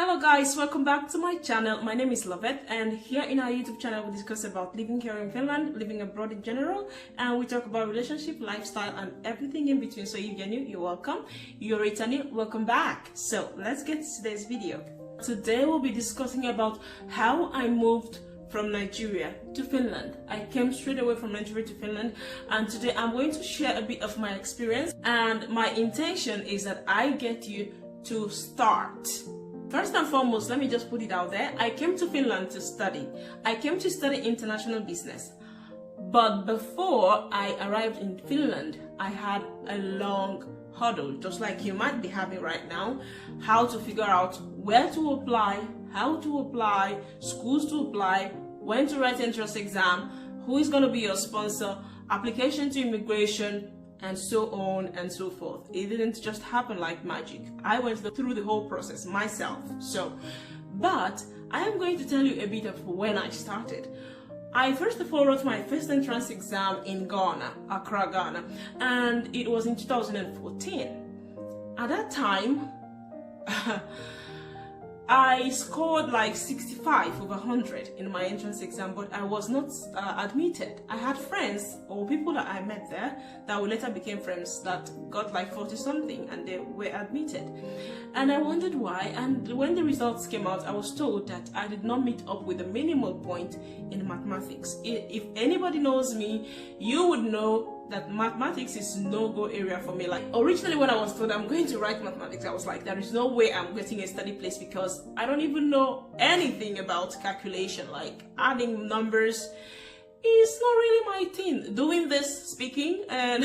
Hello guys, welcome back to my channel. My name is Loveth, and here in our YouTube channel we discuss about living here in Finland, living abroad in general, and we talk about relationship, lifestyle, and everything in between. So if you're new, you're welcome. You're returning, welcome back. So let's get to today's video. Today we'll be discussing about how I moved from Nigeria to Finland. I came straight away from Nigeria to Finland, and today I'm going to share a bit of my experience, and my intention is that I get you to start. First and foremost, let me just put it out there. I came to Finland to study. I came to study international business. But before I arrived in Finland, I had a long hurdle, just like you might be having right now. How to figure out where to apply, how to apply, schools to apply, when to write entrance exam, who is going to be your sponsor, application to immigration, and so on and so forth. It didn't just happen like magic. I went through the whole process myself. But I am going to tell you a bit of when I started. I first of all wrote my first entrance exam in Ghana, Accra, Ghana, and it was in 2014. At that time, I scored like 65 over 100 in my entrance exam, but I was not admitted. I had friends or people that I met there that later became friends that got like 40 something and they were admitted. And I wondered why, and when the results came out, I was told that I did not meet up with the minimal point in mathematics. If anybody knows me, you would know that mathematics is no-go area for me. Like originally when I was told I'm going to write mathematics, I was like, there is no way I'm getting a study place because I don't even know anything about calculation. Like adding numbers is not really my thing. Doing this, speaking, and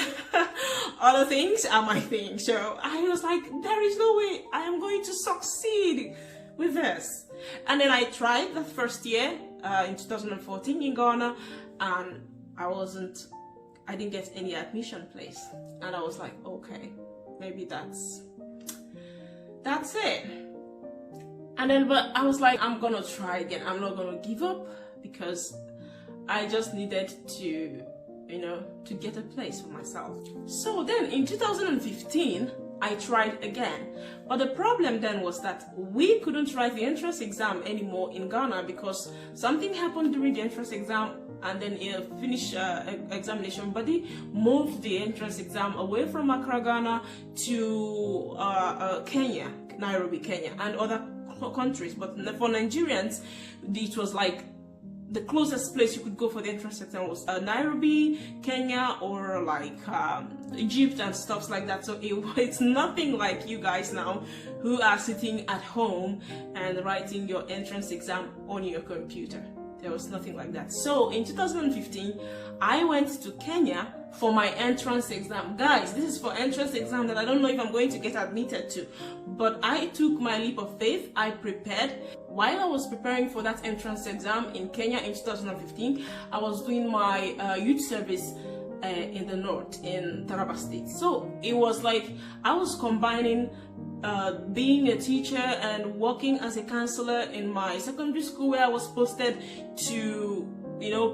other things are my thing. So I was like, there is no way I am going to succeed with this. And then I tried that first year in 2014 in Ghana, and I didn't get any admission place, and I was like, okay, maybe that's it. And then, but I was like, I'm gonna try again. I'm not gonna give up because I just needed to, to get a place for myself. So then in 2015, I tried again, but the problem then was that we couldn't write the entrance exam anymore in Ghana because something happened during the entrance exam, and then finished examination body moved the entrance exam away from Accra, Ghana to Kenya, Nairobi, Kenya, and other countries. But for Nigerians, it was like the closest place you could go for the entrance exam was Nairobi, Kenya, or like Egypt and stuff like that. So it's nothing like you guys now who are sitting at home and writing your entrance exam on your computer. There was nothing like that. So in 2015, I went to Kenya for my entrance exam. Guys, this is for entrance exam that I don't know if I'm going to get admitted to. But I took my leap of faith. I prepared. While I was preparing for that entrance exam in Kenya in 2015, I was doing my youth service in the north, in Taraba State. So it was like I was combining being a teacher and working as a counselor in my secondary school, where I was posted to,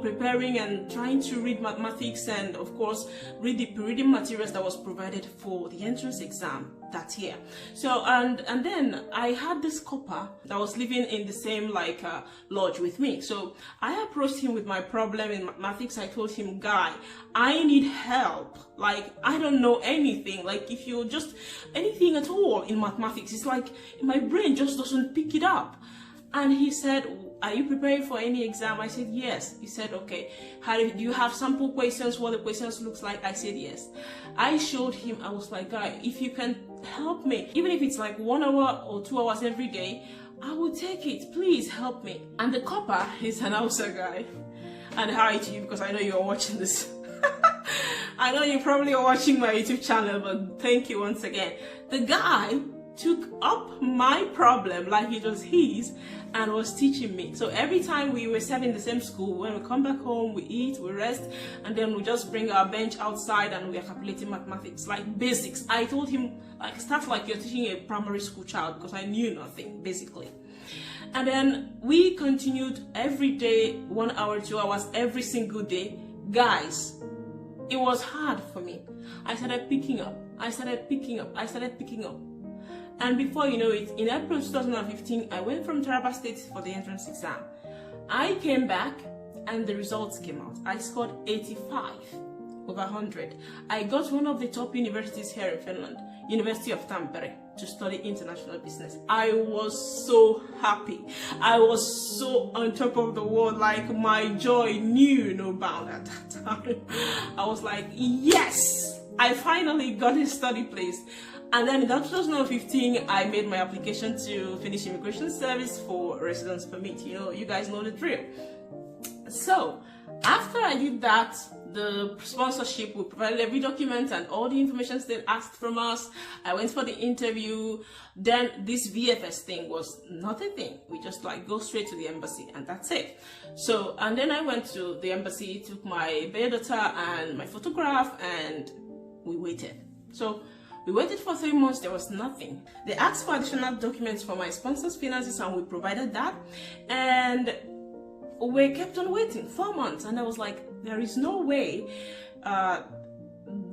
preparing and trying to read mathematics and of course read the reading materials that was provided for the entrance exam that year. So and then I had this copper that was living in the same lodge with me. So I approached him with my problem in mathematics. I told him, guy, I need help. Like, I don't know anything. Like, if you just anything at all in mathematics, it's like my brain just doesn't pick it up. And he said, are you preparing for any exam? I said, yes. He said, okay. Do you have sample questions, what the questions looks like? I said, yes. I showed him. I was like, guy, if you can help me, even if it's like 1 hour or 2 hours every day, I will take it. Please help me. And the copper is an Hausa guy. And hi to you, because I know you're watching this. I know you probably are watching my YouTube channel, but thank you once again. The guy took up my problem like it was his and was teaching me. So every time we were sat in the same school, when we come back home, we eat, we rest, and then we just bring our bench outside and we are calculating mathematics, like basics. I told him, like, start like you're teaching a primary school child, because I knew nothing, basically. And then we continued every day, 1 hour, 2 hours, every single day. Guys, it was hard for me. I started picking up. And before you know it, in April 2015, I went from Taraba State for the entrance exam. I came back and the results came out. I scored 85 over 100. I got one of the top universities here in Finland, University of Tampere, to study international business. I was so happy. I was so on top of the world, like my joy knew no bound at that time. I was like, yes, I finally got a study place. And then in 2015, I made my application to Finnish Immigration Service for residence permit. You know, you guys know the drill. So after I did that, the sponsorship, we provided every document and all the information they asked from us. I went for the interview. Then this VFS thing was not a thing. We just like go straight to the embassy and that's it. So, and then I went to the embassy, took my biodata and my photograph, and we waited. So we waited for 3 months, there was nothing. They asked for additional documents for my sponsor's finances and we provided that. And we kept on waiting 4 months, and I was like, there is no way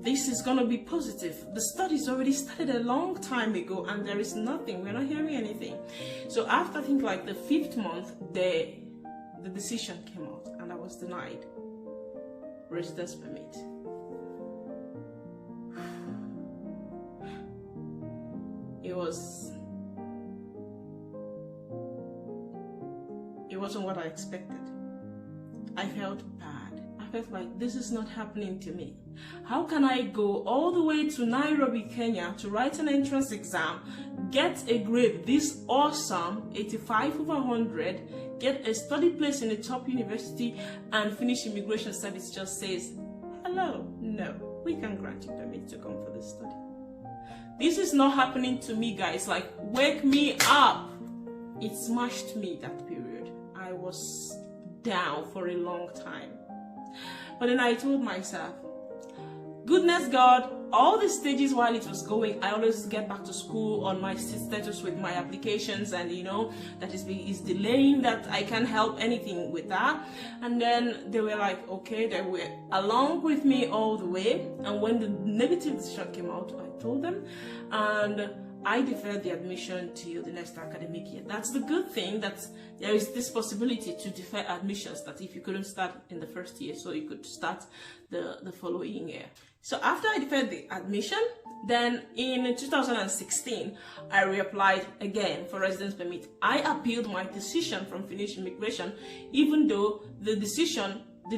this is gonna be positive. The studies already started a long time ago and there is nothing, we're not hearing anything. So after I think like the 5th month, the decision came out and I was denied residence permit. It wasn't what I expected. I felt bad. I felt like this is not happening to me. How can I go all the way to Nairobi, Kenya to write an entrance exam, get a grade this awesome, 85 over 100, get a study place in a top university, and Finnish Immigration Service just says, hello, no, we can grant you permit to come for this study. This is not happening to me, guys. Like, wake me up. It smashed me that period. I was down for a long time. But then I told myself, goodness God, all the stages while it was going, I always get back to school on my status with my applications, and you know, that is delaying, that I can't help anything with that. And then they were like, okay, they were along with me all the way. And when the negative decision came out, I told them, and I deferred the admission till the next academic year. That's the good thing, that there is this possibility to defer admissions, that if you couldn't start in the first year, so you could start the following year. So after I deferred the admission, then in 2016, I reapplied again for residence permit. I appealed my decision from Finnish Immigration, even though the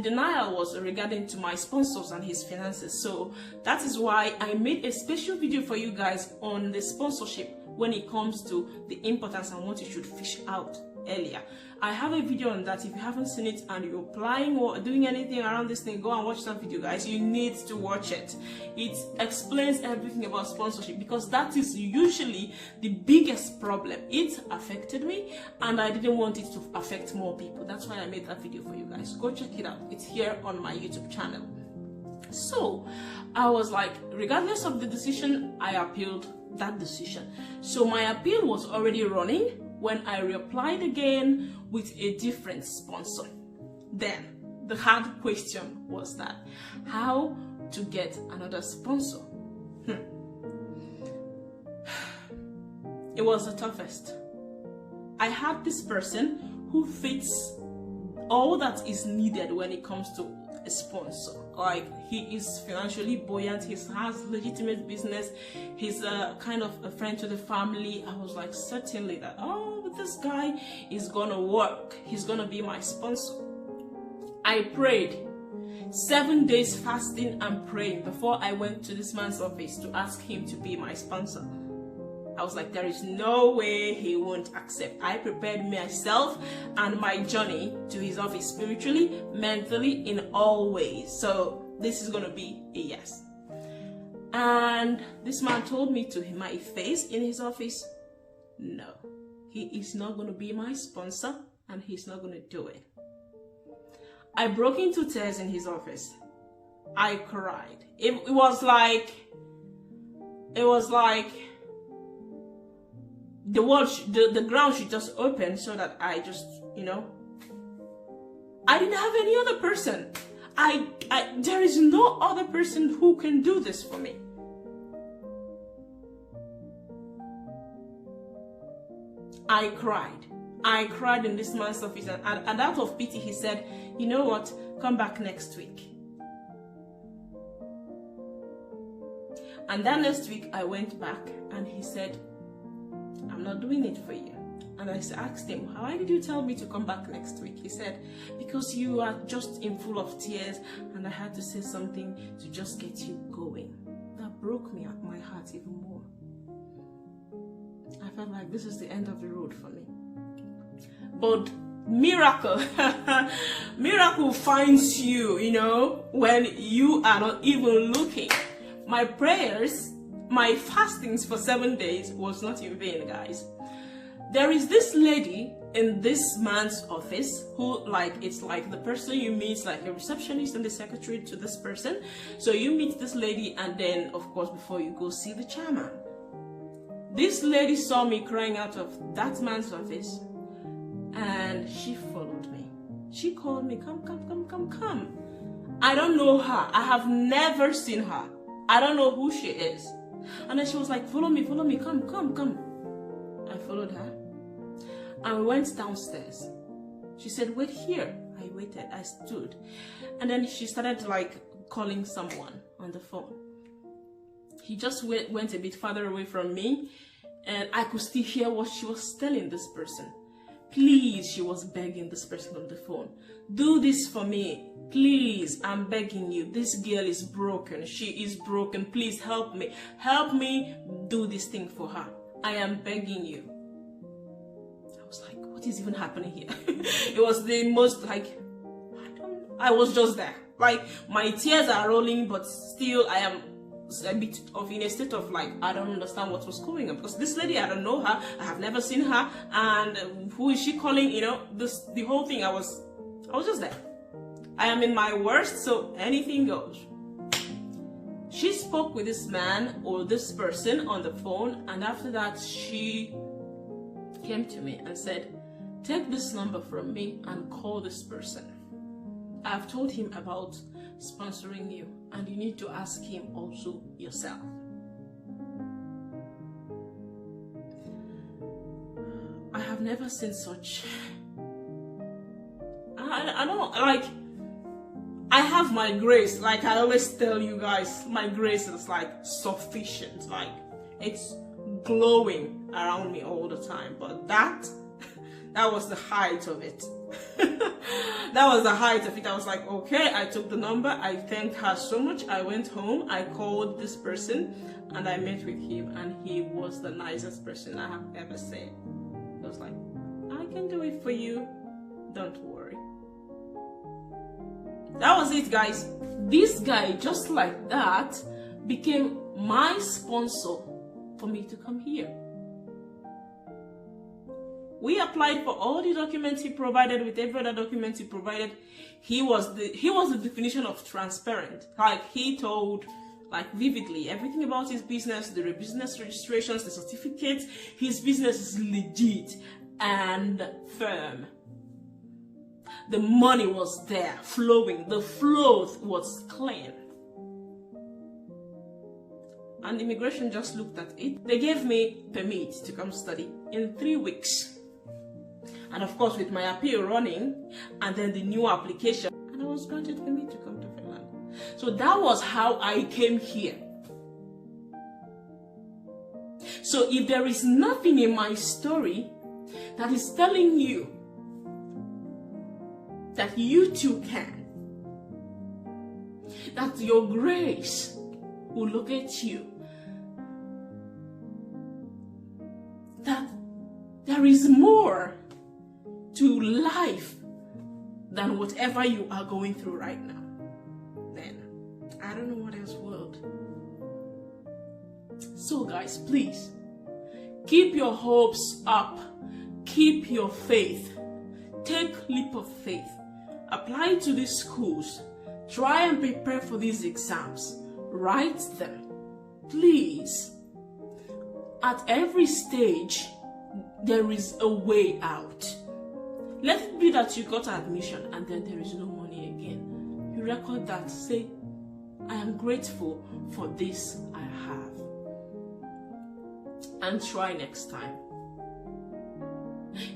denial was regarding to my sponsors and his finances. So that is why I made a special video for you guys on the sponsorship when it comes to the importance and what you should fish out earlier. I have a video on that. If you haven't seen it and you're applying or doing anything around this thing, go and watch that video, guys. You need to watch it. It explains everything about sponsorship, because that is usually the biggest problem. It affected me and I didn't want it to affect more people. That's why I made that video for you guys. Go check it out. It's here on my YouTube channel. So I was like, regardless of the decision, I appealed that decision. So my appeal was already running when I reapplied again with a different sponsor. Then the hard question was that, how to get another sponsor? It was the toughest. I had this person who fits all that is needed when it comes to a sponsor. Like, he is financially buoyant, he has legitimate business, he's a kind of a friend to the family. I was like, certainly that, oh, this guy is gonna work, he's gonna be my sponsor. I prayed 7 days fasting and praying before I went to this man's office to ask him to be my sponsor. I was like, there is no way he won't accept. I prepared myself and my journey to his office spiritually, mentally, in all ways. So this is going to be a yes. And this man told me to my face in his office, no, he is not going to be my sponsor and he's not going to do it. I broke into tears in his office. I cried. It was like the world, the ground should just open, so that I just, you know, I didn't have any other person. There is no other person who can do this for me. I cried. I cried in this man's office, and out of pity, he said, you know what, come back next week. And that next week, I went back, and he said, I'm not doing it for you. And I asked him, why did you tell me to come back next week? He said, because you are just in full of tears, and I had to say something to just get you going. That broke me at my heart even more. I felt like this is the end of the road for me. But miracle, miracle finds you, you know, when you are not even looking. My prayers, my fastings for 7 days was not in vain, guys. There is this lady in this man's office who, like, it's like the person you meet, like a receptionist and the secretary to this person. So you meet this lady, and then, of course, before you go see the chairman. This lady saw me crying out of that man's office, and she followed me. She called me, come, come, come, come, come. I don't know her. I have never seen her. I don't know who she is. And then she was like, follow me, come, come, come. I followed her. And we went downstairs. She said, wait here. I waited. I stood. And then she started like calling someone on the phone. He just went a bit farther away from me, and I could still hear what she was telling this person. Please, she was begging this person on the phone. Do this for me. Please, I'm begging you. This girl is broken. She is broken. Please help me. Help me do this thing for her. I am begging you. I was like, what is even happening here? It was the most like, I was just there. Like, my tears are rolling, but still I am a bit of in a state of like, I don't understand what was going on, because this lady, I don't know her, I have never seen her, and who is she calling? You know, the whole thing, I was just there. I am in my worst, so anything goes. She spoke with this man or this person on the phone, and after that she came to me and said, take this number from me and call this person. I've told him about sponsoring you, and you need to ask him also yourself. I have never seen such. I don't like. I have my grace. Like I always tell you guys, my grace is like sufficient. Like it's glowing around me all the time. But that was the height of it. That was the height of it. I was like, okay, I took the number. I thanked her so much. I went home. I called this person and I met with him, and he was the nicest person I have ever seen. I was like, I can do it for you. Don't worry. That was it, guys. This guy, just like that, became my sponsor for me to come here. We applied for all the documents he provided. With every other document he provided, he was the definition of transparent. Like he told, like vividly, everything about his business, the business registrations, the certificates. His business is legit and firm. The money was there, flowing. The flow was clean. And immigration just looked at it. They gave me permit to come study in 3 weeks. And of course, with my appeal running, and then the new application, and I was granted permit to come to Finland. So that was how I came here. So if there is nothing in my story that is telling you that you too can, that your grace will locate you, that there is more to life than whatever you are going through right now, then I don't know what else would. So guys, please keep your hopes up, keep your faith, take leap of faith, apply to these schools, try and prepare for these exams, write them, please. At every stage there is a way out. Let it be that you got admission and then there is no money again. You record that, say, I am grateful for this I have. And try next time.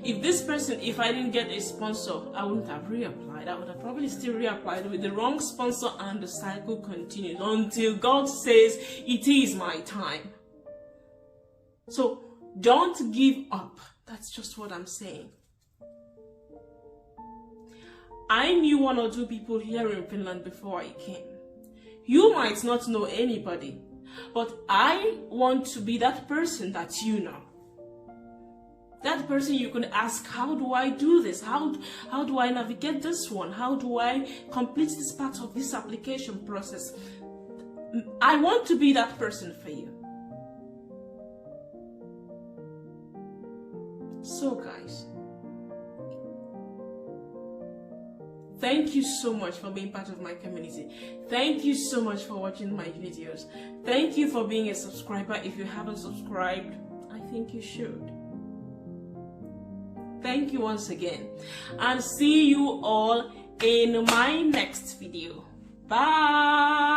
If this person, if I didn't get a sponsor, I wouldn't have reapplied. I would have probably still reapplied with the wrong sponsor, and the cycle continues until God says it is my time. So don't give up. That's just what I'm saying. I knew 1 or 2 people here in Finland before I came. You might not know anybody, but I want to be that person that you know. That person you can ask, how do I do this? How do I navigate this one? How do I complete this part of this application process? I want to be that person for you. So guys, thank you so much for being part of my community. Thank you so much for watching my videos. Thank you for being a subscriber. If you haven't subscribed, I think you should. Thank you once again, and see you all in my next video. Bye.